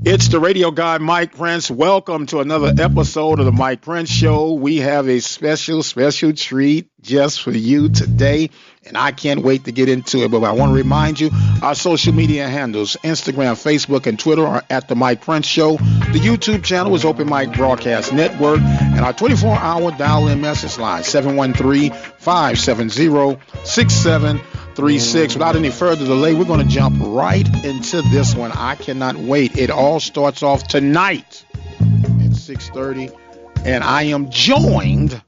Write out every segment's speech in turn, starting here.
It's the radio guy, Mike Prince. Welcome to another episode of the Mike Prince Show. We have a special treat just for you today, and I can't wait to get into it. But I want to remind you, our social media handles, Instagram, Facebook, and Twitter are at the Mike Prince Show. The YouTube channel is Open Mic Broadcast Network, and our 24-hour dial-in message line, 713-570-6736. Without any further delay, we're going to jump right into this one. I cannot wait. It all starts off tonight at 6:30, and I am joined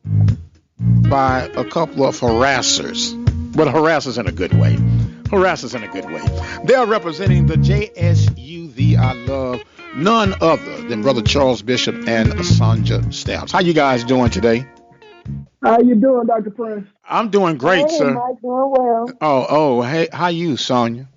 by a couple of harassers, but harassers in a good way. They are representing the JSU, I love none other than Brother Charles Bishop and Sonja Stamps. How you guys doing today? How you doing, Dr. Prince? I'm doing great, sir. Mike, doing well. Hey, how you, Sonja?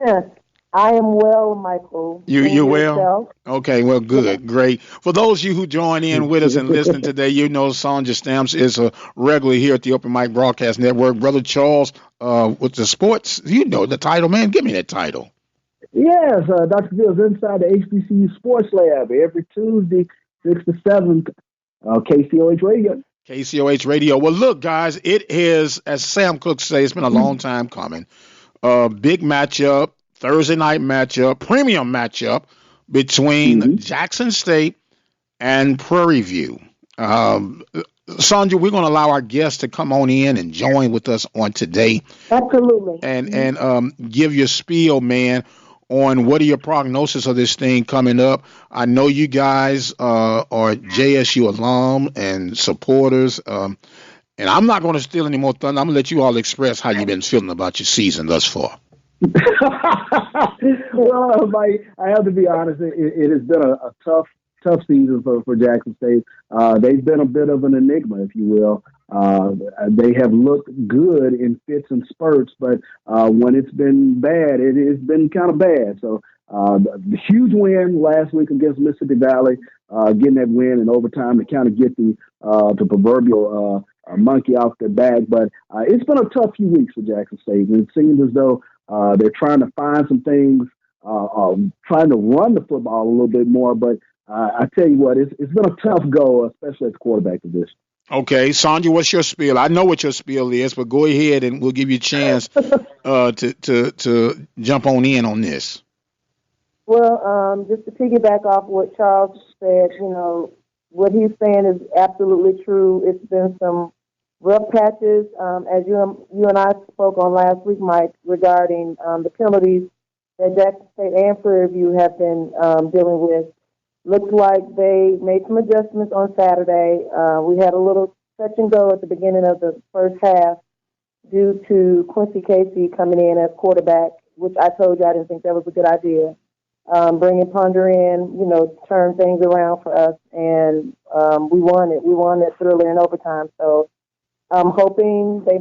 Yes, I am well, Michael. You well? Yourself? Okay, well, good, great. For those of you who join in with us and listen today, you know Sonja Stamps is a regular here at the Open Mic Broadcast Network. Brother Charles, with the sports, you know the title, man. Give me that title. Yes, Dr. Bill's inside the HBCU Sports Lab every Tuesday, 6 to 7, KCOH Radio. KCOH Radio. Well, look, guys, it is, as Sam Cooke says, it's been a long time coming. Big matchup, Thursday night matchup, premium matchup between Jackson State and Prairie View. Sonja, we're going to allow our guests to come on in and join with us on today. Absolutely. And give your spiel, man, on what are your prognosis of this thing coming up. I know you guys are JSU alum and supporters, and I'm not going to steal any more thunder. I'm going to let you all express how you've been feeling about your season thus far. Well, Mike, I have to be honest. It has been a tough season for Jackson State. They've been a bit of an enigma, if you will. They have looked good in fits and spurts, but when it's been bad, it's been kind of bad. So the huge win last week against Mississippi Valley, getting that win in overtime to kind of get the proverbial monkey off their back. But it's been a tough few weeks for Jackson State, and it seems as though they're trying to find some things, trying to run the football a little bit more. But I tell you what, it's been a tough go, especially at the quarterback position. Okay, Sonja, what's your spiel? I know what your spiel is, but go ahead and we'll give you a chance to jump on this. Well, just to piggyback off what Charles said, what he's saying is absolutely true. It's been some rough patches, as you and I spoke on last week, Mike, regarding the penalties that Jackson State and Prairie View have been dealing with. Looks like they made some adjustments on Saturday. We had a little touch and go at the beginning of the first half due to Quincy Casey coming in as quarterback, which I told you I didn't think that was a good idea. Bringing Ponder in, turn things around for us, and we won it. We won it thoroughly in overtime. So I'm hoping they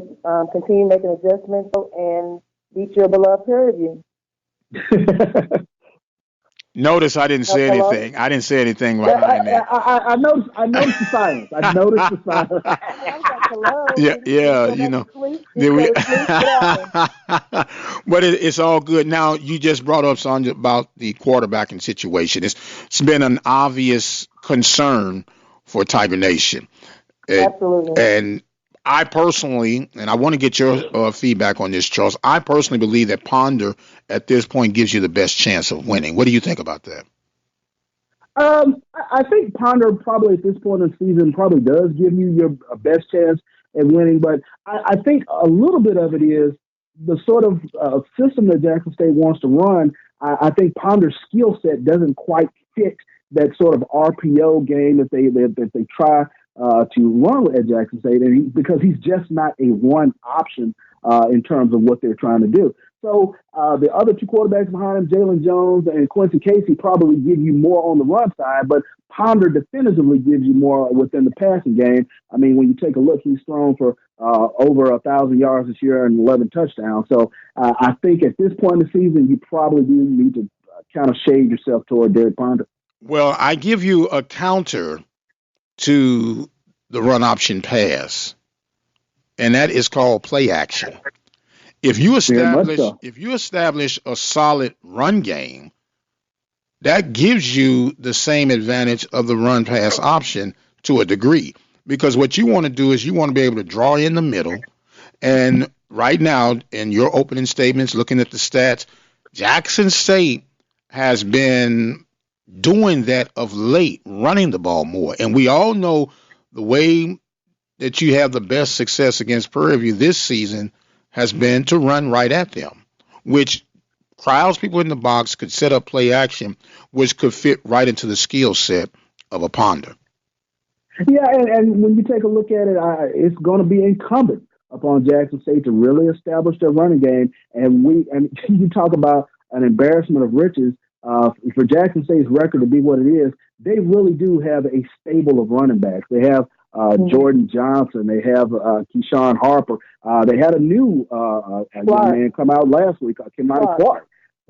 continue making adjustments and beat your beloved Prairie View. Notice I didn't say anything. I didn't say anything behind that. I noticed the silence. I noticed the silence. But it's all good. Now, you just brought up, Sonja, about the quarterbacking situation. It's been an obvious concern for Tiger Nation. Absolutely. And I personally, and I want to get your feedback on this, Charles, I personally believe that Ponder at this point gives you the best chance of winning. What do you think about that? I think Ponder probably at this point in the season probably does give you your best chance at winning, but I think a little bit of it is the sort of system that Jackson State wants to run. I think Ponder's skill set doesn't quite fit that sort of RPO game that they try to run at Jackson State, and because he's just not a one option in terms of what they're trying to do. So the other two quarterbacks behind him, Jalen Jones and Quincy Casey, probably give you more on the run side, but Ponder definitively gives you more within the passing game. I mean, when you take a look, he's thrown for over 1,000 yards this year and 11 touchdowns. So I think at this point in the season, you probably do need to kind of shade yourself toward Derek Ponder. Well, I give you a counter to the run option pass, and that is called play action. If you establish a solid run game, that gives you the same advantage of the run pass option to a degree. Because what you want to do is you want to be able to draw in the middle. And right now, in your opening statements, looking at the stats, Jackson State has been doing that of late, running the ball more. And we all know the way that you have the best success against Prairie this season has been to run right at them, which crowds people in the box, could set up play action, which could fit right into the skill set of a ponder. Yeah, and when you take a look at it, it's going to be incumbent upon Jackson State to really establish their running game. And you talk about an embarrassment of riches. For Jackson State's record to be what it is, they really do have a stable of running backs. They have Jordan Johnson. They have Keyshawn Harper. They had a new young man come out last week, Kimani Clark.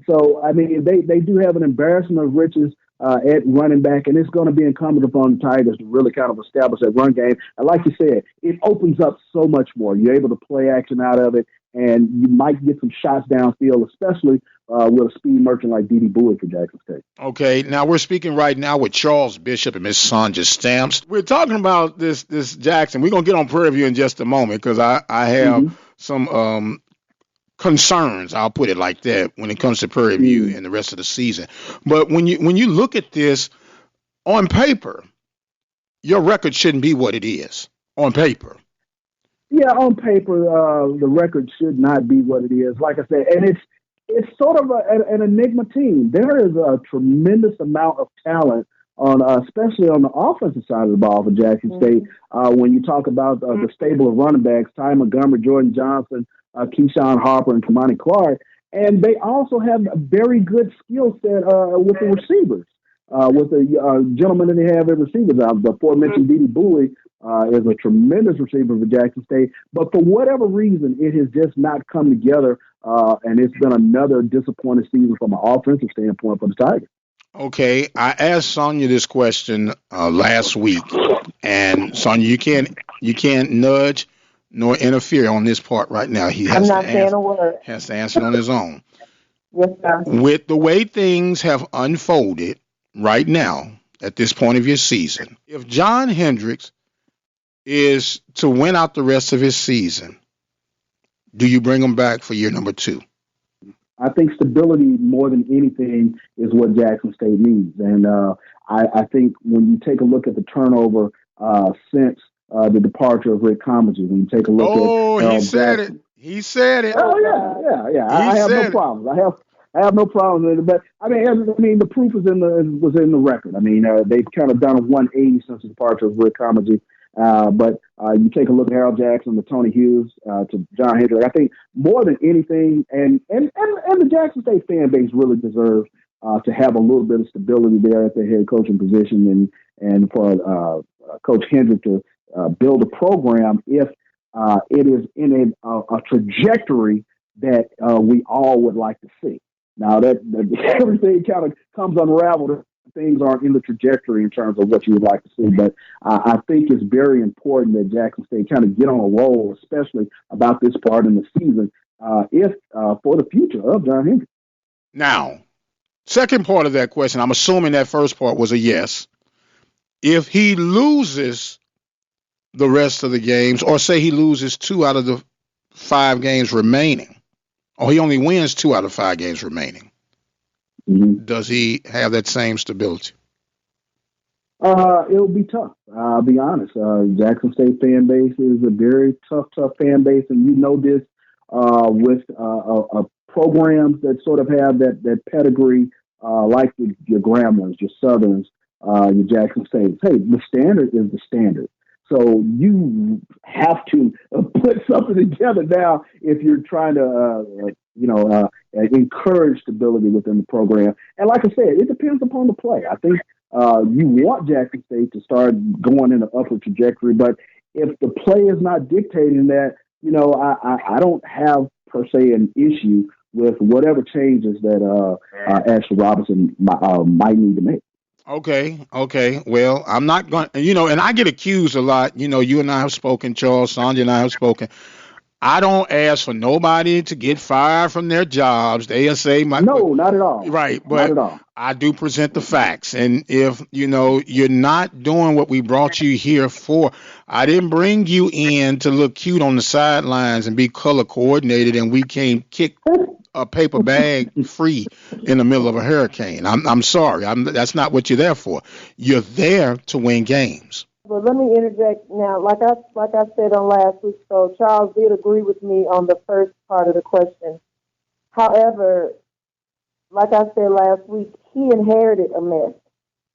So, I mean, they do have an embarrassment of riches at running back, and it's going to be incumbent upon the Tigers to really kind of establish that run game. And like you said, it opens up so much more. You're able to play action out of it, and you might get some shots downfield, especially with a speed merchant like D.D. Bowie for Jackson State. Okay, now we're speaking right now with Charles Bishop and Miss Sonja Stamps. We're talking about this Jackson. We're going to get on Prairie View in just a moment because I have some concerns, I'll put it like that, when it comes to Prairie View and the rest of the season. But when you look at this on paper, your record shouldn't be what it is on paper. Yeah, on paper, the record should not be what it is. Like I said, and it's sort of an enigma team. There is a tremendous amount of talent on, especially on the offensive side of the ball for Jackson State. When you talk about the stable of running backs, Ty Montgomery, Jordan Johnson, Keyshawn Harper, and Kimani Clark, and they also have a very good skill set with the receivers. With the gentleman that they have as receivers, the aforementioned D.D. Bowie is a tremendous receiver for Jackson State, but for whatever reason, it has just not come together, and it's been another disappointing season from an offensive standpoint for the Tigers. Okay, I asked Sonja this question last week, and Sonja, you can't nudge nor interfere on this part right now. He has I'm not saying a word. Has to answer it on his own. Yes, sir. With the way things have unfolded right now at this point of your season, if John Hendricks is to win out the rest of his season, do you bring him back for year number 2? I think stability more than anything is what Jackson State needs. And I think when you take a look at the turnover since the departure of Rick Comegy, when you take a look at he said it. He said it. Oh yeah. I have no problems. I have no problems with it. But I mean, the proof was in the record. I mean, they've kind of done a 180 since the departure of Rick Comegy. But you take a look at Harold Jackson, to Tony Hughes, to John Hendrick. I think more than anything, and the Jackson State fan base really deserves to have a little bit of stability there at the head coaching position, and for Coach Hendrick to build a program if it is in a trajectory that we all would like to see. Now that everything kind of comes unraveled. Things aren't in the trajectory in terms of what you would like to see, but I think it's very important that Jackson State kind of get on a roll, especially about this part in the season, if for the future of John Hendrick. Now, second part of that question, I'm assuming that first part was a yes. If he loses the rest of the games, or say he loses 2 out of the 5 games remaining, or he only wins 2 out of 5 games remaining, does he have that same stability? It'll be tough. I'll be honest. Jackson State fan base is a very tough fan base, and you know this with programs that sort of have that pedigree, like your Grambling, your Southerns, your Jackson State. Hey, the standard is the standard. So you have to put something together now if you're trying to, encourage stability within the program. And like I said, it depends upon the play. I think you want Jackson State to start going in an upward trajectory, but if the play is not dictating that, I don't have per se an issue with whatever changes that Ashley Robinson might need to make. Okay. Well, I'm not going to, and I get accused a lot. You and I have spoken, Charles, Sonja and I have spoken. I don't ask for nobody to get fired from their jobs. They say No, not at all. right, Not but at all. I do present the facts. And if you're not doing what we brought you here for, I didn't bring you in to look cute on the sidelines and be color coordinated, and we can't kick a paper bag free in the middle of a hurricane. I'm sorry. That's not what you're there for. You're there to win games. But let me interject now. Like I said on last week's show, Charles did agree with me on the first part of the question. However, like I said last week, he inherited a mess.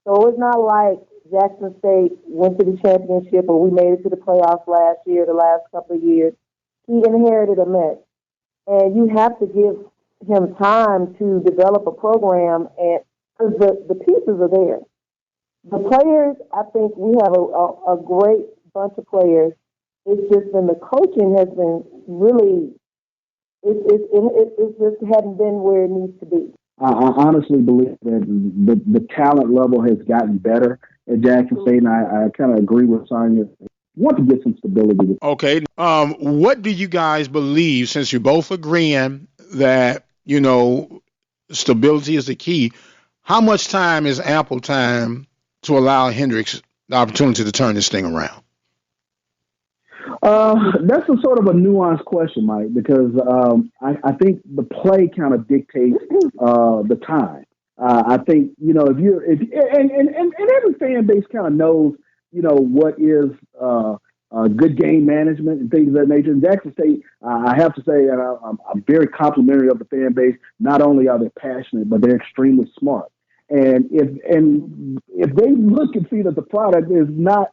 So it's not like Jackson State went to the championship or we made it to the playoffs last year, the last couple of years. He inherited a mess. And you have to give him time to develop a program, and because the pieces are there. The players, I think we have a great bunch of players. It's just been the coaching has been really, it just hadn't been where it needs to be. I honestly believe that the talent level has gotten better at Jackson State, and I kind of agree with Sonja. Want to get some stability. Okay. What do you guys believe, since you're both agreeing that, stability is the key? How much time is ample time to allow Hendricks the opportunity to turn this thing around? That's a sort of a nuanced question, Mike, because I think the play kind of dictates the time. I think if every fan base kind of knows what is good game management and things of that nature. In Jackson State, I have to say, and I'm very complimentary of the fan base. Not only are they passionate, but they're extremely smart. And if they look and see that the product is not,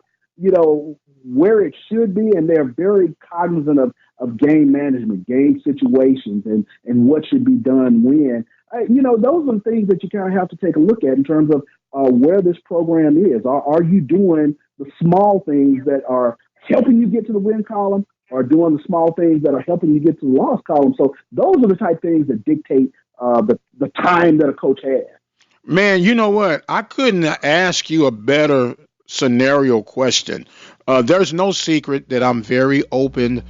where it should be, and they're very cognizant of game management, game situations, and what should be done when, those are the things that you kind of have to take a look at in terms of where this program is. Are you doing the small things that are helping you get to the win column, or doing the small things that are helping you get to the loss column? So those are the type of things that dictate the time that a coach has. Man, you know what? I couldn't ask you a better scenario question. There's no secret that I'm very open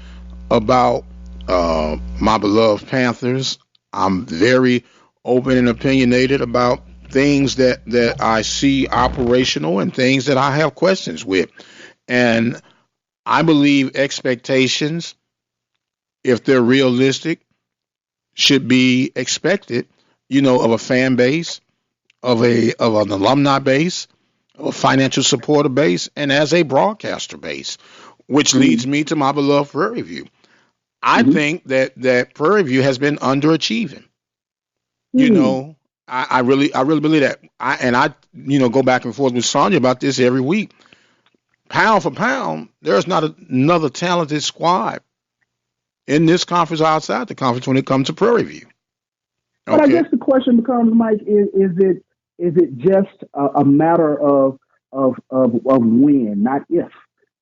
about my beloved Panthers. I'm very open and opinionated about things that I see operational and things that I have questions with. And I believe expectations, if they're realistic, should be expected, of a fan base, of an alumni base, of a financial supporter base, and as a broadcaster base, which leads me to my beloved Prairie View. I think that Prairie View has been underachieving. I really believe that. I go back and forth with Sonja about this every week. Pound for pound, there's not another talented squad in this conference outside the conference when it comes to Prairie View. Okay. But I guess the question becomes, Mike, is it just a matter of when, not if,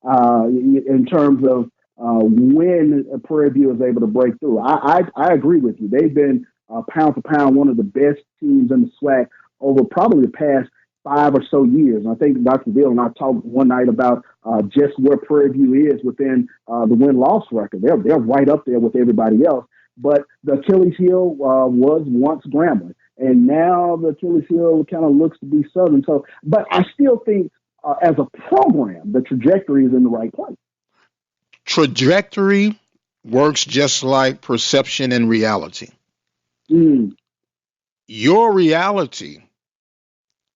in terms of when Prairie View is able to break through? I agree with you. They've been pound for pound one of the best teams in the SWAC over probably the past 5 or so years. And I think Dr. Bill and I talked one night about just where Prairie View is within the win-loss record. They're right up there with everybody else. But the Achilles heel was once Grambling, and now the Achilles heel kind of looks to be Southern. So, but I still think as a program, the trajectory is in the right place. Trajectory works just like perception and reality. Your reality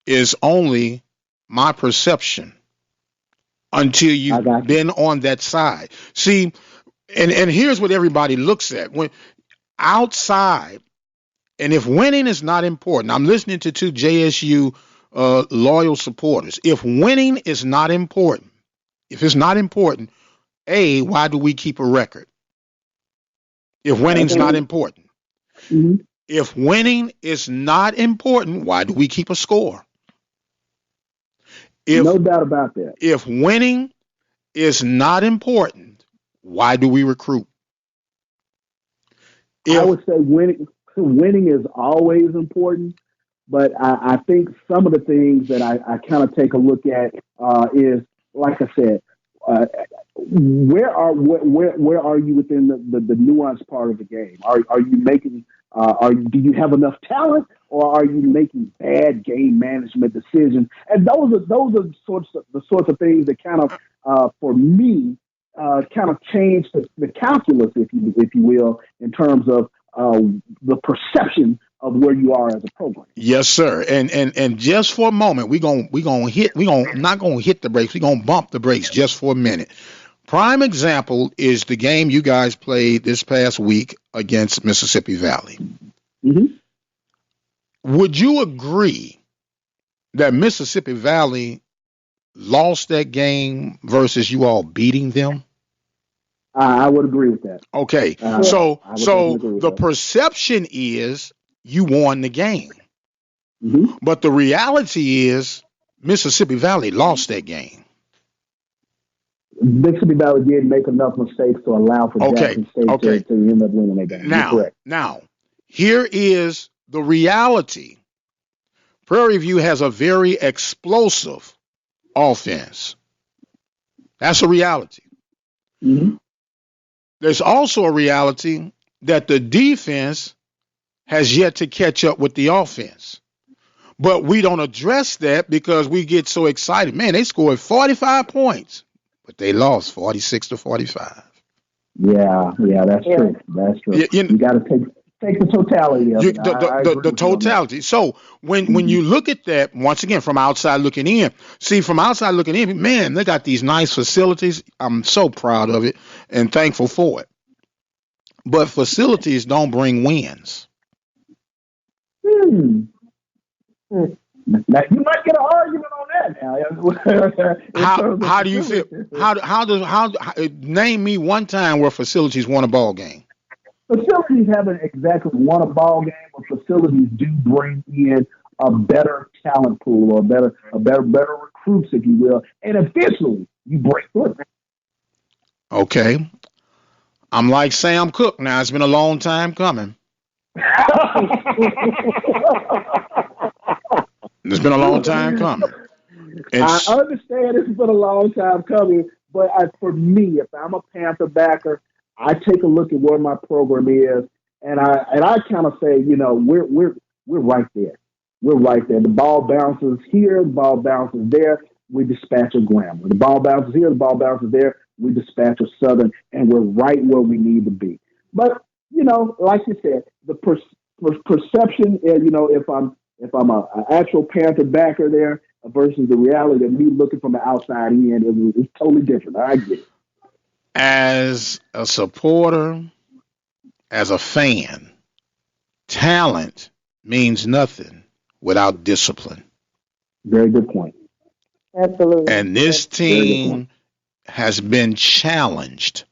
is only my perception until you've been on that side. See, and here's what everybody looks at. When outside, and if winning is not important, I'm listening to two JSU loyal supporters. If winning is not important, if it's not important, why do we keep a record? If winning's not important. If winning is not important, why do we keep a score? No doubt about that. If winning is not important, why do we recruit? I would say winning is always important, but I think some of the things that I kind of take a look at is, like I said, where are you within the nuanced part of the game? Are you making do you have enough talent, or are you making bad game management decisions? And those are the sorts of things that kind of for me kind of change the calculus, if you will, in terms of the perception of where you are as a program. Yes, sir. And just for a moment, we're not gonna hit the brakes. We're gonna bump the brakes just for a minute. Prime example is the game you guys played this past week against Mississippi Valley. Mm-hmm. Would you agree that Mississippi Valley lost that game versus you all beating them? I would agree with that. Okay. So the perception is you won the game. Mm-hmm. But the reality is Mississippi Valley lost that game. Mississippi Valley did make enough mistakes to allow for Jackson State to end up winning that game. Now, here is the reality. Prairie View has a very explosive offense. That's a reality. Mm-hmm. There's also a reality that the defense has yet to catch up with the offense. But we don't address that because we get so excited. Man, they scored 45 points, but they lost 46-45. Yeah, that's true. That's true. You got to take the totality of it. The totality. So when you look at that, once again, from outside looking in, man, they got these nice facilities. I'm so proud of it and thankful for it. But facilities don't bring wins. Now you might get an argument on that now. How do you feel? How name me one time where facilities won a ball game? Facilities haven't exactly won a ball game, but facilities do bring in a better talent pool or better recruits, if you will, and eventually you break through. Okay, I'm like Sam Cooke now. It's been a long time coming. It's been a long time coming. I understand it's been a long time coming, but for me, if I'm a Panther backer, I take a look at where my program is, and I kind of say, we're right there. We're right there. The ball bounces here, the ball bounces there. We dispatch a Grambling. The ball bounces here, the ball bounces there. We dispatch a Southern, and we're right where we need to be. But like you said, the perception, if I'm an actual Panther backer there versus the reality of me looking from the outside in, it's totally different. I get it. As a supporter, as a fan, talent means nothing without discipline. Very good point. Absolutely. And this team has been challenged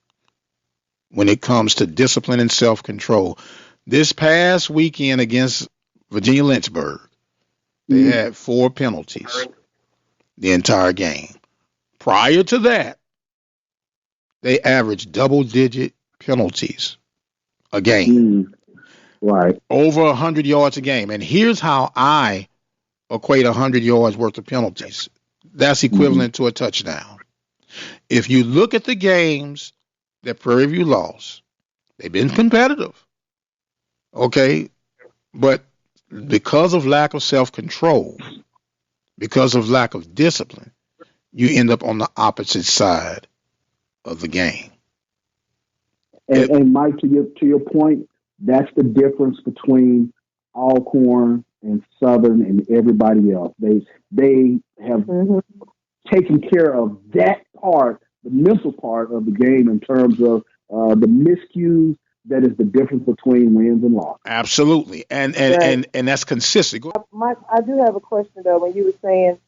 when it comes to discipline and self-control. This past weekend against Virginia Lynchburg, they had 4 penalties the entire game. Prior to that, they averaged double-digit penalties a game. Right. Over 100 yards a game. And here's how I equate 100 yards worth of penalties. That's equivalent to a touchdown. If you look at the games that Prairie View lost, they've been competitive. Okay? But because of lack of self-control, because of lack of discipline, you end up on the opposite side of the game. And Mike, to your point, that's the difference between Alcorn and Southern and everybody else. They have taken care of that part, the mental part of the game in terms of the miscues. That is the difference between wins and losses. Absolutely, and that's consistent. Mike, I do have a question though. When you were saying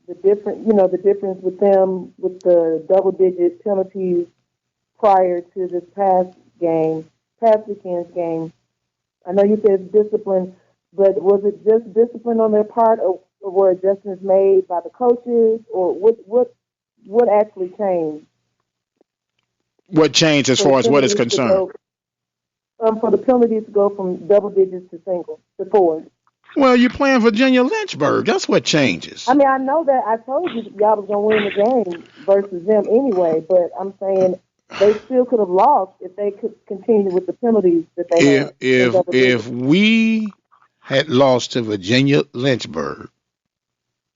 the difference with them with the double-digit penalties prior to this past weekend's game. I know you said discipline, but was it just discipline on their part, or were adjustments made by the coaches, or what actually changed? What changed as far as what is concerned? For the penalties to go from double digits to 4. Well, you're playing Virginia Lynchburg. That's what changes. I mean, I know that I told you y'all was gonna win the game versus them anyway, but I'm saying they still could have lost if they could continue with the penalties that they If had. if we had lost to Virginia Lynchburg,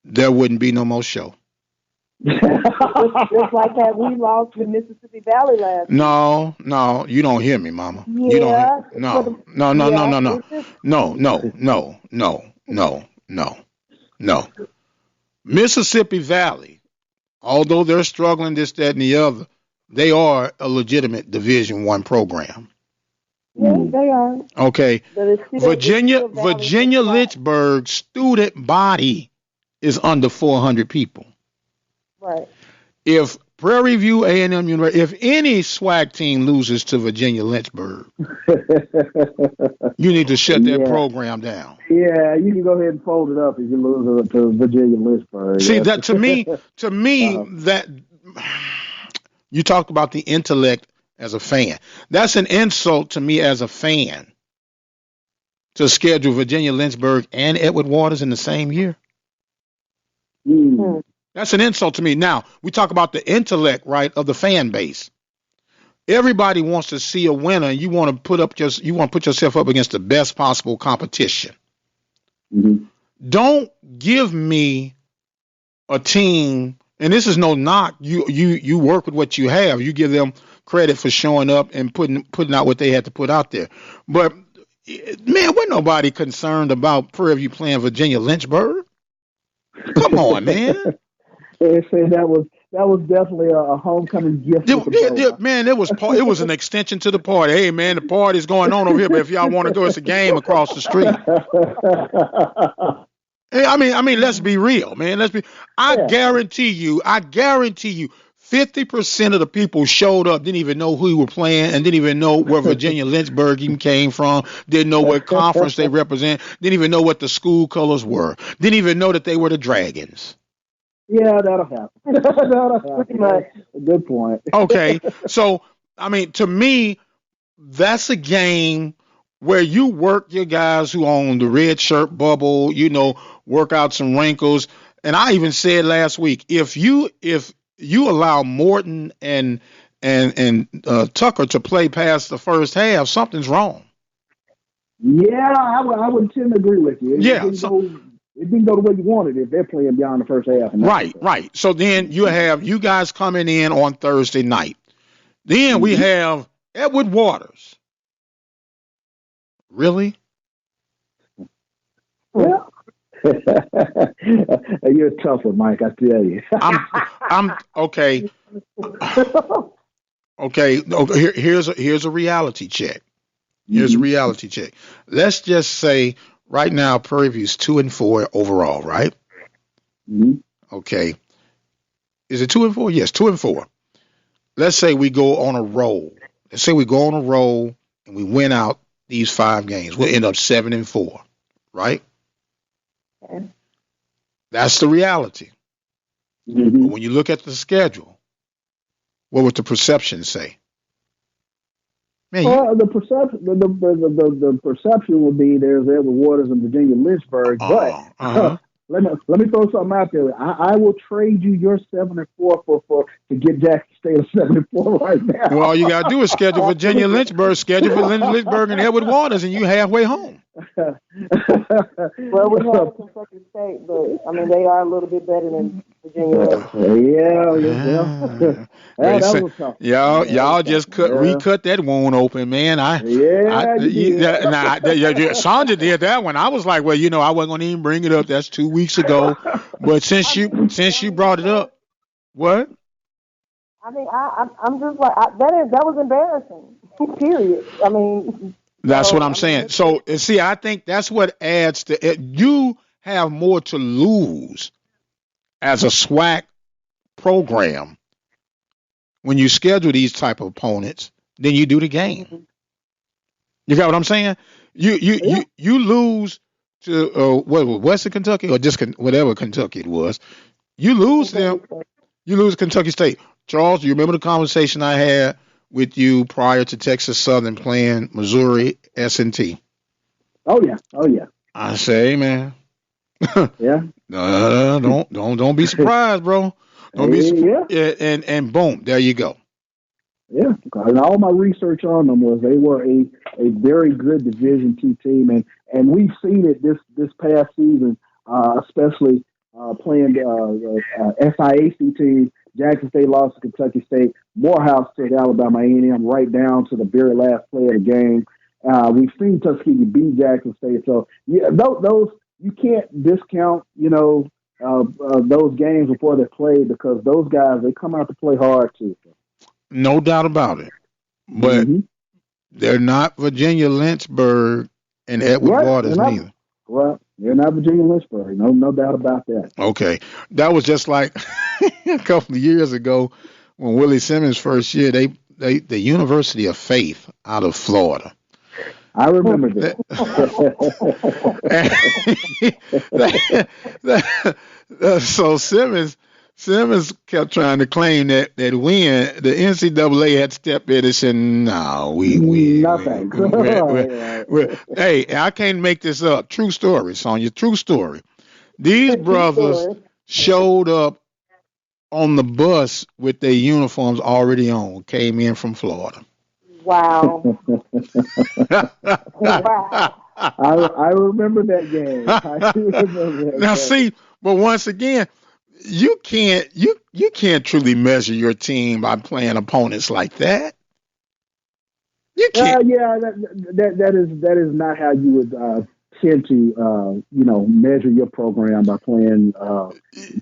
there wouldn't be no more show. Just like that we lost to Mississippi Valley last week. No, you don't hear me, Mama. Yeah. You don't. No. It's just, No. Mississippi Valley, although they're struggling this, that, and the other, they are a legitimate Division I program. yeah, they are. Okay. But it's still, Virginia Lynchburg student body is under 400 people. Right. If Prairie View, A&M University, if any SWAC team loses to Virginia Lynchburg, you need to shut that program down. Yeah, you can go ahead and fold it up if you lose to Virginia Lynchburg. See, that to me, that you talked about the intellect as a fan. That's an insult to me as a fan to schedule Virginia Lynchburg and Edward Waters in the same year. Mm. That's an insult to me. Now, we talk about the intellect, right, of the fan base. Everybody wants to see a winner, and you want to put yourself up against the best possible competition. Mm-hmm. Don't give me a team, and this is no knock. You work with what you have. You give them credit for showing up and putting out what they had to put out there. But man, we're nobody concerned about Prairie View playing Virginia Lynchburg. Come on, man. They said that was definitely a homecoming gift. Man, it was an extension to the party. Hey, man, the party's going on over here, but if y'all want to go, it's a game across the street. Hey, I mean, let's be real, man. I guarantee you, 50% of the people showed up, didn't even know who we were playing, and didn't even know where Virginia Lynchburg even came from, didn't know what conference they represent, didn't even know what the school colors were, didn't even know that they were the Dragons. Yeah, that'll happen. Pretty much. Good point. Okay, so, I mean, to me, that's a game where you work your guys who on the red shirt bubble, work out some wrinkles. And I even said last week, if you allow Morton and Tucker to play past the first half, something's wrong. Yeah, I would tend to agree with you. It didn't go the way you wanted if they're playing beyond the first half. Right. So then you have you guys coming in on Thursday night. Then we have Edward Waters. Really? Yeah. You're a tough one, Mike, I tell you. I'm okay. Okay. Here's a reality check. Here's a reality check. Let's just say right now Prairie View's 2-4 overall, right? Mm-hmm. Okay. Is it 2-4? Yes, 2-4. Let's say we go on a roll. Let's say we go on a roll and we win out these 5 games. We'll end up 7-4, right? Okay. That's the reality. Mm-hmm. But when you look at the schedule, what would the perception say? Man, the perception would be there's Edward Waters and Virginia Lynchburg, but let me throw something out there. I will trade you your 7-4 for to get Jackson State of 7-4 right now. Well, all you gotta do is schedule Virginia Lynchburg, Lynchburg and Edward Waters, and you halfway home. Well, we have Kentucky State, but I mean they are a little bit better than Virginia. That was tough. Y'all just recut that wound open, man. Sonja did that one. I was like, well, I wasn't gonna even bring it up. That's 2 weeks ago. But since you brought it up, what? I mean, I'm just like that was embarrassing. Period. I mean. That's what I'm saying. So, see, I think that's what adds to it. You have more to lose as a SWAC program when you schedule these type of opponents than you do the game. You got what I'm saying? You lose to Western Kentucky or just whatever Kentucky it was. You lose them. You lose Kentucky State. Charles, do you remember the conversation I had with you prior to Texas Southern playing Missouri S&T? Oh yeah. I say, man. Yeah. Don't be surprised, bro. Don't be surprised. Yeah. And boom, there you go. Yeah, and all my research on them was they were a very good Division II team, and we've seen it this past season, especially playing SIAC teams. Jackson State lost to Kentucky State. Morehouse took Alabama A&M right down to the very last play of the game. We've seen Tuskegee beat Jackson State, so yeah, those you can't discount. Those games before they're played because those guys they come out to play hard too. No doubt about it. But Mm-hmm. they're not Virginia Lynchburg and Edward Right. Waters neither. Well, you're not Virginia Lynchburg. No doubt about that. Okay. That was just like a couple of years ago when Willie Simmons' first year, the University of Faith out of Florida. I remember that. So Simmons kept trying to claim that when the NCAA had stepped in and said, "No, nothing." Hey, I can't make this up. True story, Sonja. True story. These brothers showed up on the bus with their uniforms already on. Came in from Florida. Wow. Wow. I remember that game. Now, see, but once again, you can't truly measure your team by playing opponents like that. You can't. Yeah, that is not how you would tend to measure your program by playing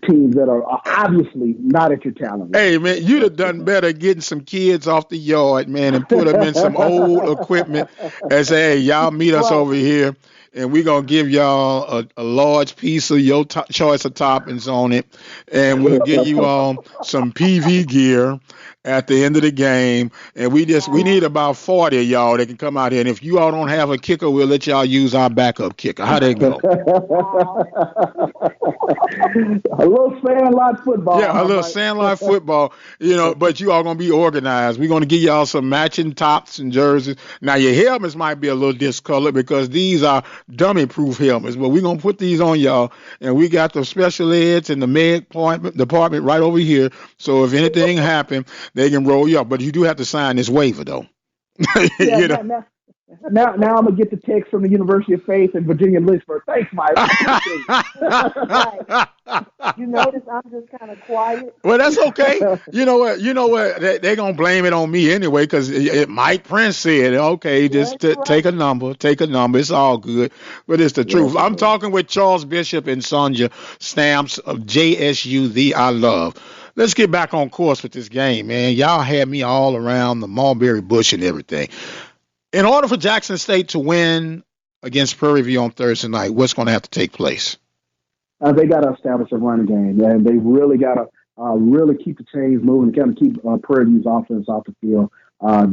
teams that are obviously not at your talent level. Hey man, you'd have done better getting some kids off the yard, man, and put them in some old equipment and say, "Hey, y'all meet us over here." And we're going to give y'all a large piece of your choice of toppings on it. And we'll give you all some PV gear at the end of the game. And we need about 40 of y'all that can come out here. And if you all don't have a kicker, we'll let y'all use our backup kicker. How'd that go? A little sandlot football. Yeah, a little sandlot football, but you all going to be organized. We're going to give y'all some matching tops and jerseys. Now, your helmets might be a little discolored because these are dummy-proof helmets, but we're going to put these on y'all, and we got the special eds and the med department right over here, so if anything happens, they can roll you up. But you do have to sign this waiver, though. Now I'm going to get the text from the University of Faith in Virginia Lynchburg. Thanks, Mike. You notice I'm just kind of quiet. Well, that's okay. You know what? They're going to blame it on me anyway because Mike Prince said, okay, just take a number. It's all good. But it's the truth. I'm talking with Charles Bishop and Sonja Stamps of JSU, the I Love. Let's get back on course with this game, man. Y'all had me all around the mulberry bush and everything. In order for Jackson State to win against Prairie View on Thursday night, what's going to have to take place? They got to establish a running game, and they really got to really keep the chains moving, kind of keep Prairie View's offense off the field.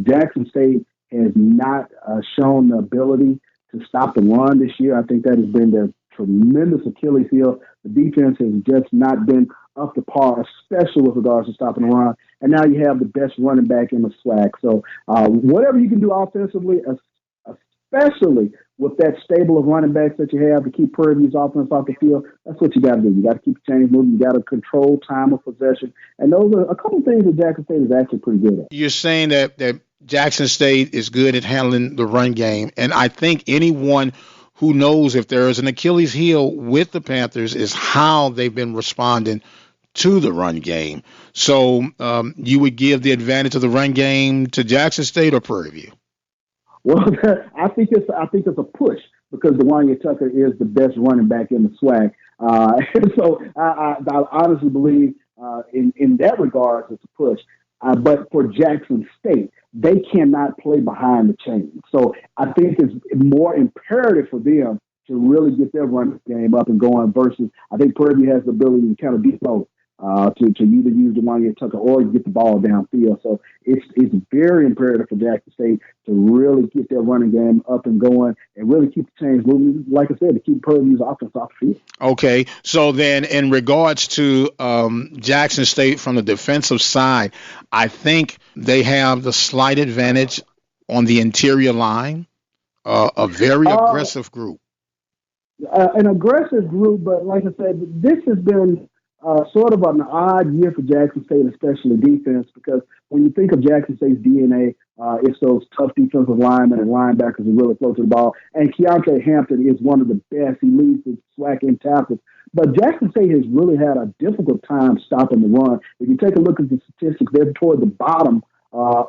Jackson State has not shown the ability to stop the run this year. I think that has been their tremendous Achilles heel. The defense has just not been up to par, especially with regards to stopping the run. And now you have the best running back in the SWAC. So whatever you can do offensively, especially with that stable of running backs that you have to keep Prairie View's offense off the field, that's what you got to do. You got to keep the chains moving. You got to control time of possession. And those are a couple of things that Jackson State is actually pretty good at. You're saying that Jackson State is good at handling the run game. And I think anyone who knows if there is an Achilles heel with the Panthers is how they've been responding to the run game. So you would give the advantage of the run game to Jackson State or Prairie View? Well, I think it's a push because Dewanya Tucker is the best running back in the SWAC. And so I honestly believe in that regard it's a push. But for Jackson State, they cannot play behind the chains. So I think it's more imperative for them to really get their running game up and going versus I think Prairie View has the ability to kind of beat both. To either use Dewanya Tucker or get the ball downfield. So it's very imperative for Jackson State to really get their running game up and going and really keep the chains moving, like I said, to keep Prairie View's offense off the field. Okay, so then in regards to Jackson State from the defensive side, I think they have the slight advantage on the interior line, a very aggressive group. An aggressive group, but like I said, this has been sort of an odd year for Jackson State, especially defense, because when you think of Jackson State's DNA, it's those tough defensive linemen and linebackers who really flow to the ball. And Keontae Hampton is one of the best. He leads the SWAC in tackles. But Jackson State has really had a difficult time stopping the run. If you take a look at the statistics, they're toward the bottom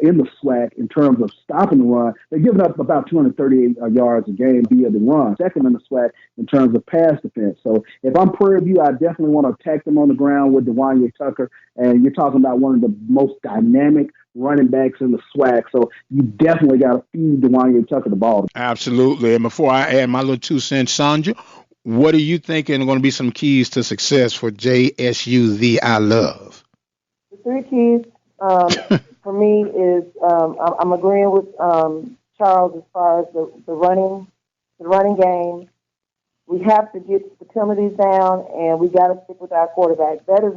in the SWAC in terms of stopping the run. They're giving up about 238 yards a game via the run, second in the SWAC in terms of pass defense. So if I'm Prairie View, I definitely want to attack them on the ground with DeWanye Tucker. And you're talking about one of the most dynamic running backs in the SWAC. So you definitely got to feed DeWanye Tucker the ball. Absolutely. And before I add my little 2 cents, Sonja, what are you thinking are going to be some keys to success for JSU, the I love? The 3 keys for me is I'm agreeing with Charles as far as the running game. We have to get the penalties down, and we got to stick with our quarterback. That is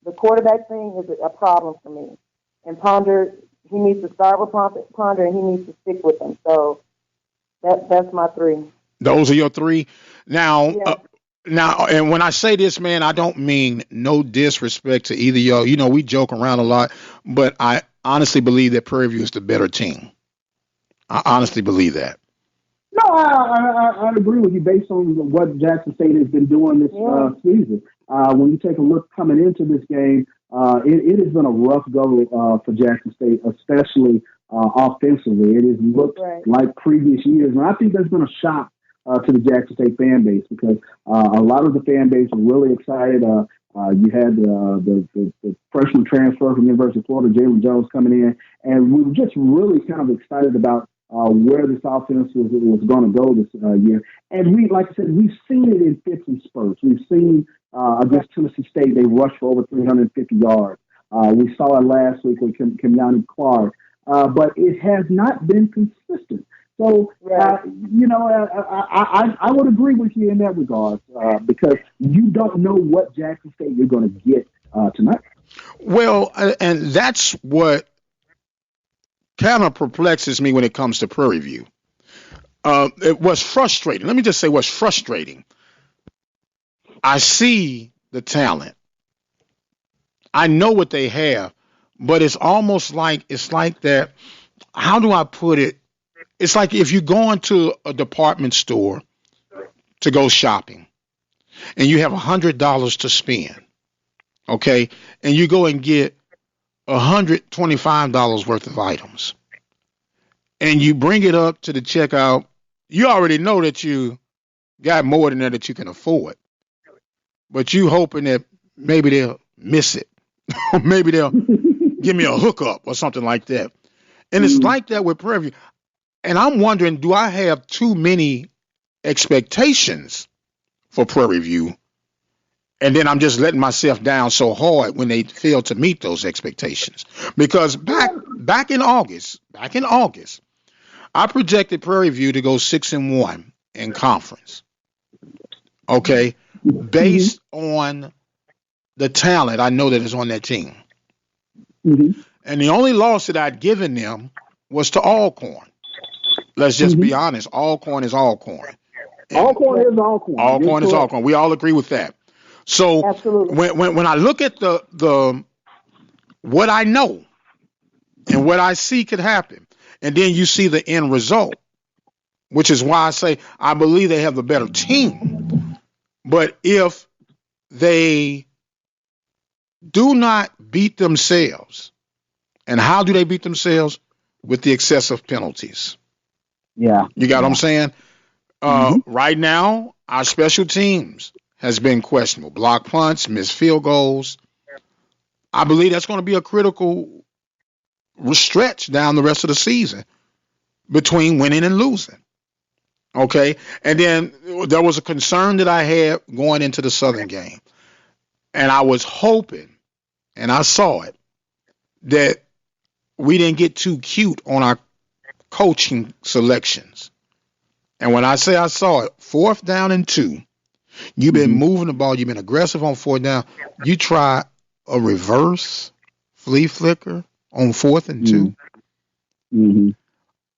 the quarterback thing is a problem for me. And Ponder, he needs to start with Ponder, and he needs to stick with him. So that's my 3. Those are your 3. Now, yeah. And when I say this, man, I don't mean no disrespect to either y'all. You know, we joke around a lot, but I honestly believe that Prairie View is the better team. I honestly believe that. No, I agree with you based on what Jackson State has been doing this season. When you take a look coming into this game, it has been a rough go for Jackson State, especially offensively. It has looked like previous years, and I think there's been a shock to the Jackson State fan base because a lot of the fan base are really excited. You had the freshman transfer from the University of Florida, Jalen Jones, coming in, and we were just really kind of excited about where this offense was going to go this year. And like I said, we've seen it in fits and spurts. We've seen against Tennessee State, they rushed for over 350 yards. We saw it last week with Kenyani Clark, but it has not been consistent. So, I would agree with you in that regard because you don't know what Jackson State you're going to get tonight. Well, and that's what kind of perplexes me when it comes to Prairie View. It was frustrating. Let me just say what's frustrating. I see the talent. I know what they have, but it's almost like that. How do I put it? It's like if you go into a department store to go shopping and you have $100 to spend, okay, and you go and get $125 worth of items and you bring it up to the checkout, you already know that you got more than that you can afford, but you hoping that maybe they'll miss it or maybe they'll give me a hookup or something like that. And it's like that with Prairie View. And I'm wondering, do I have too many expectations for Prairie View? And then I'm just letting myself down so hard when they fail to meet those expectations. Because back in August, I projected Prairie View to go 6-1 in conference. Okay, based on the talent I know that is on that team. Mm-hmm. And the only loss that I'd given them was to Alcorn. Let's just be honest. Alcorn is Alcorn. Alcorn is Alcorn. Alcorn is Alcorn. We all agree with that. So when I look at the what I know and what I see could happen, and then you see the end result, which is why I say I believe they have the better team. But if they do not beat themselves, and how do they beat themselves? With the excessive penalties. Yeah. You got what I'm saying? Right now, our special teams has been questionable. Block punts, missed field goals. I believe that's going to be a critical stretch down the rest of the season between winning and losing. Okay? And then there was a concern that I had going into the Southern game. And I was hoping, and I saw it, that we didn't get too cute on our coaching selections. And when I say I saw it, 4th down and 2, you've been moving the ball, you've been aggressive on 4th down. You try a reverse flea flicker on 4th and 2.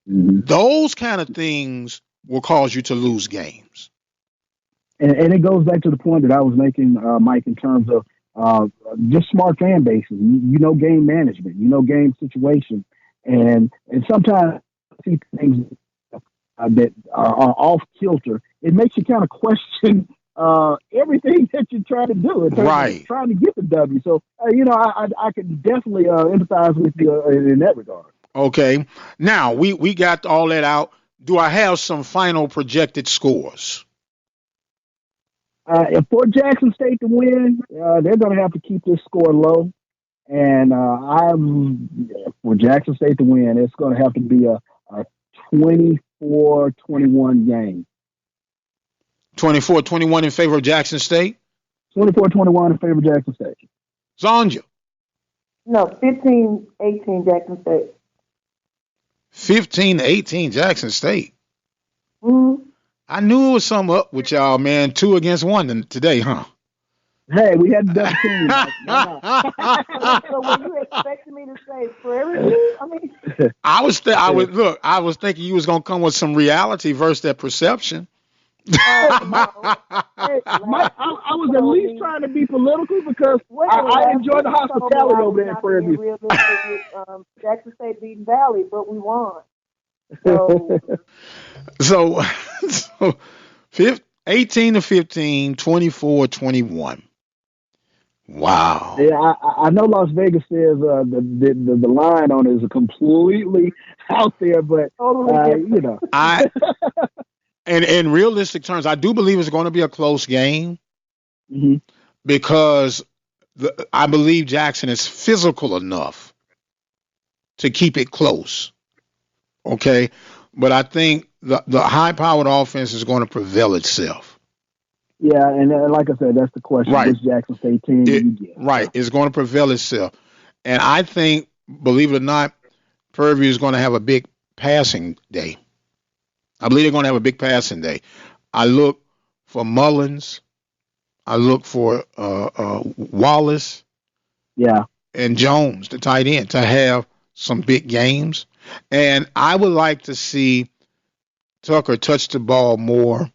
Those kind of things will cause you to lose games. And it goes back to the point that I was making, Mike, in terms of just smart fan bases. You know, game management, you know, game situation, and sometimes I see things that are off kilter. It makes you kind of question everything that you're trying to do in terms of trying to get the W. So you know, I can definitely empathize with you in that regard. Okay. Now we got all that out. Do I have some final projected scores? If for Jackson State to win, they're going to have to keep this score low. And for Jackson State to win, it's going to have to be a 24-21 game. 24-21 in favor of Jackson State? 24-21 in favor of Jackson State. Sonja? No, 15-18 Jackson State. 15-18 Jackson State. Mm-hmm. I knew it was something up with y'all, man. 2 against 1 today, huh? Hey, we had the double team. So were you expecting me to say Prairie? I mean, I was thinking you was gonna come with some reality versus that perception. No. Hey, Mike, I was at least trying to be political because I enjoyed the hospitality over there in Prairie. Jackson State beat Valley, but we won. So 18-15, 24-21. Wow. Yeah, I know Las Vegas says the line on it is completely out there, but you know, and in realistic terms, I do believe it's going to be a close game mm-hmm. because I believe Jackson is physical enough to keep it close. Okay, but I think the high-powered offense is going to prevail itself. Yeah, and like I said, that's the question. Right. Which Jackson State team do you get? Right, it's going to prevail itself. And I think, believe it or not, Prairie View is going to have a big passing day. I believe they're going to have a big passing day. I look for Mullins. I look for Wallace. Yeah. And Jones, the tight end, to have some big games. And I would like to see Tucker touch the ball more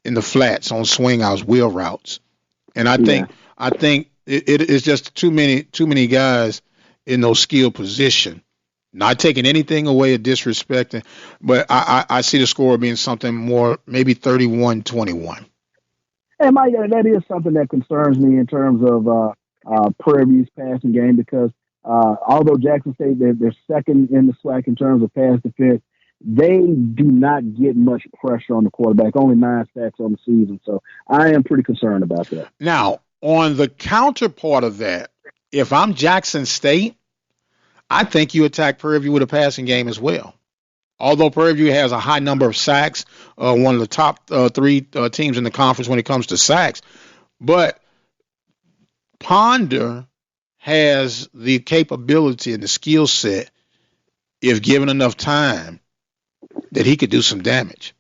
in the flats on swing outs, wheel routes. And I think it is just too many guys in those skill position. Not taking anything away or disrespecting, but I see the score being something more, maybe 31-21. And Mike, that is something that concerns me in terms of Prairie View's passing game because although Jackson State, they're second in the SWAC in terms of pass defense, they do not get much pressure on the quarterback, only 9 sacks on the season. So I am pretty concerned about that. Now, on the counterpart of that, if I'm Jackson State, I think you attack Prairie View with a passing game as well. Although Prairie View has a high number of sacks, one of the top 3 teams in the conference when it comes to sacks, but Ponder has the capability and the skill set, if given enough time, that he could do some damage.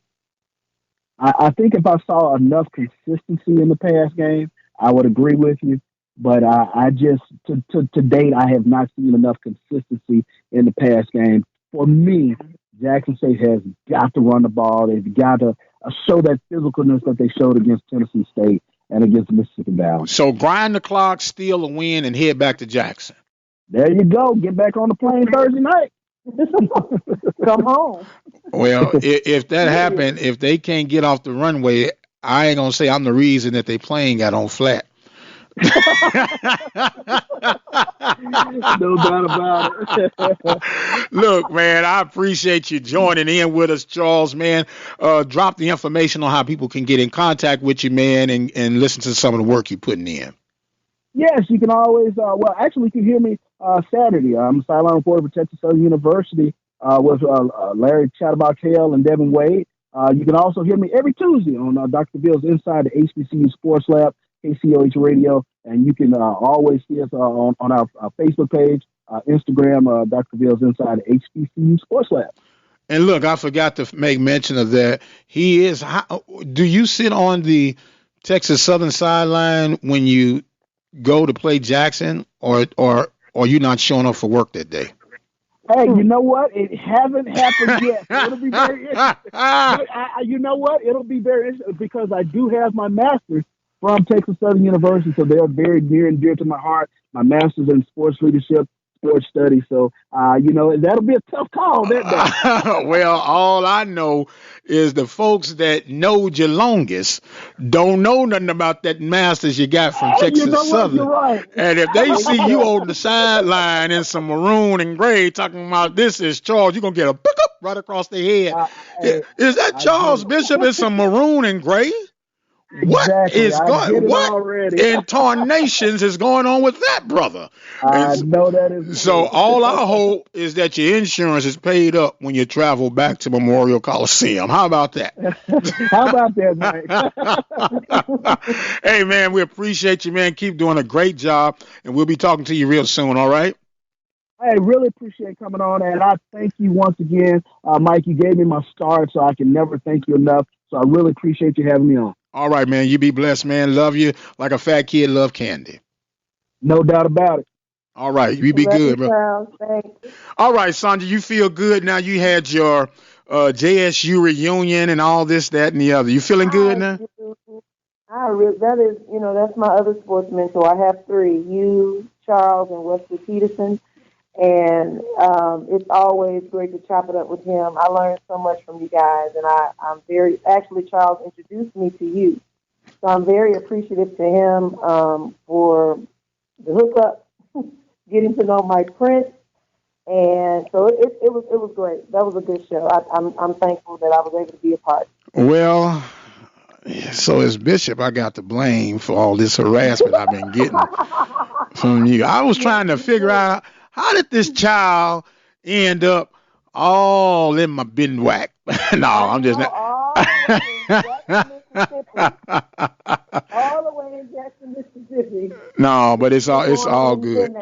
I think if I saw enough consistency in the pass game, I would agree with you. But I just, to date, I have not seen enough consistency in the pass game. For me, Jackson State has got to run the ball. They've got to show that physicalness that they showed against Tennessee State and against Mississippi Valley. So grind the clock, steal a win, and head back to Jackson. There you go. Get back on the plane Thursday night. Come home. Well, if that happened, if they can't get off the runway, I ain't going to say I'm the reason that they plane got on flat. No doubt about it. Look, man, I appreciate you joining in with us, Charles, man. Drop the information on how people can get in contact with you, man, and listen to some of the work you're putting in. Yes, you can always, actually, you can hear me Saturday. I'm a sideline reporter for Texas Southern University with Larry Chatterbox-Hale and Devin Wade. You can also hear me every Tuesday on Dr. Bill's Inside the HBCU Sports Lab, KCOH Radio, and you can always see us on our Facebook page, Instagram, Dr. Bill's Inside the HBCU Sports Lab. And look, I forgot to make mention of that. He is. Do you sit on the Texas Southern sideline when you go to play Jackson, or are you not showing up for work that day? Hey, you know what? It hasn't happened yet. So it'll be very interesting. But you know what? It'll be very interesting because I do have my master's from Texas Southern University, so they're very near and dear to my heart. My master's in sports leadership, sports studies. So, that'll be a tough call that day. Well, all I know is the folks that knowed you longest don't know nothing about that master's you got from Texas You know what? Southern. You're right. And if they see you on the sideline in some maroon and gray talking about this is Charles, you're going to get a pick up right across the head. Is that Charles Bishop in some maroon and gray? Exactly. What in tarnations is going on with that, brother? I know that is. So all I hope is that your insurance is paid up when you travel back to Memorial Coliseum. How about that? How about that, Mike? Hey, man, we appreciate you, man. Keep doing a great job, and we'll be talking to you real soon, all right? I really appreciate coming on, and I thank you once again. Mike, you gave me my start, so I can never thank you enough. So I really appreciate you having me on. All right, man. You be blessed, man. Love you like a fat kid love candy. No doubt about it. All right. You be good, bro. Thanks. All right, Sonja, you feel good now. You had your JSU reunion and all this, that, and the other. You feeling good now? That is, that's my other sports mentor. I have three, you, Charles, and Wesley Peterson. And it's always great to chop it up with him. I learned so much from you guys, and I'm actually, Charles introduced me to you. So I'm very appreciative to him for the hookup, getting to know my prince. And so it was great. That was a good show. I'm thankful that I was able to be a part. Well, so as Bishop, I got to blame for all this harassment I've been getting from you. I was trying to figure out, how did this child end up all in my bin whack? No, I'm just not. All the way in Jackson, Mississippi. No, but it's all good.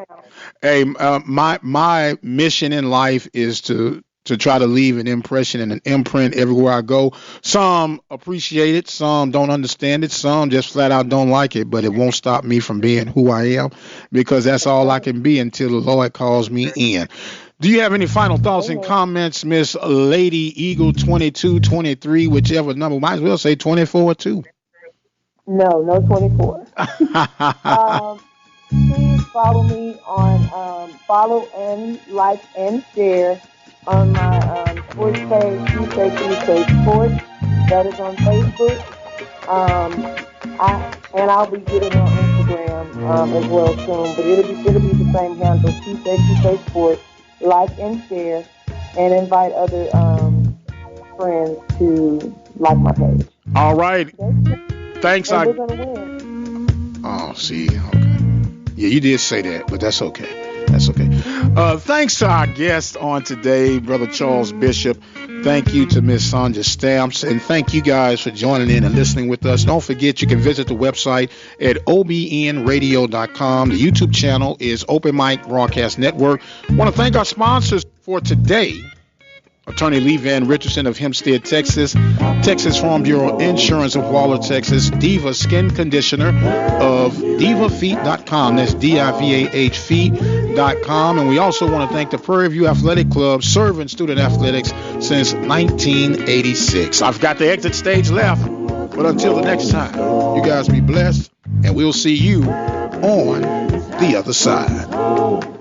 Hey, my mission in life is to try to leave an impression and an imprint everywhere I go. Some appreciate it, some don't understand it, some just flat out don't like it, but it won't stop me from being who I am, because that's all I can be until the Lord calls me in. Do you have any final thoughts and comments, Miss Lady Eagle 2223, whichever number? Might as well say 24 too. No 24. Please follow me on follow and like and share on my sports page, Tuesday Sports. That is on Facebook. I'll be getting on Instagram as well soon. But it'll be the same handle, Tuesday Sports. Like and share, and invite other friends to like my page. All right. Thanks. We're gonna win. Oh, see. Okay. Yeah, you did say that, but that's okay. That's okay. Thanks to our guest on today, Brother Charles Bishop. Thank you to Miss Sonja Stamps, and thank you guys for joining in and listening with us. Don't forget, you can visit the website at obnradio.com. The YouTube channel is Open Mic Broadcast Network. I want to thank our sponsors for today. Attorney Lee Van Richardson of Hempstead, Texas. Texas Farm Bureau Insurance of Waller, Texas. Diva Skin Conditioner of divafeet.com. That's DIVAH feet.com. And we also want to thank the Prairie View Athletic Club, serving student athletics since 1986. I've got the exit stage left. But until the next time, you guys be blessed, and we'll see you on the other side.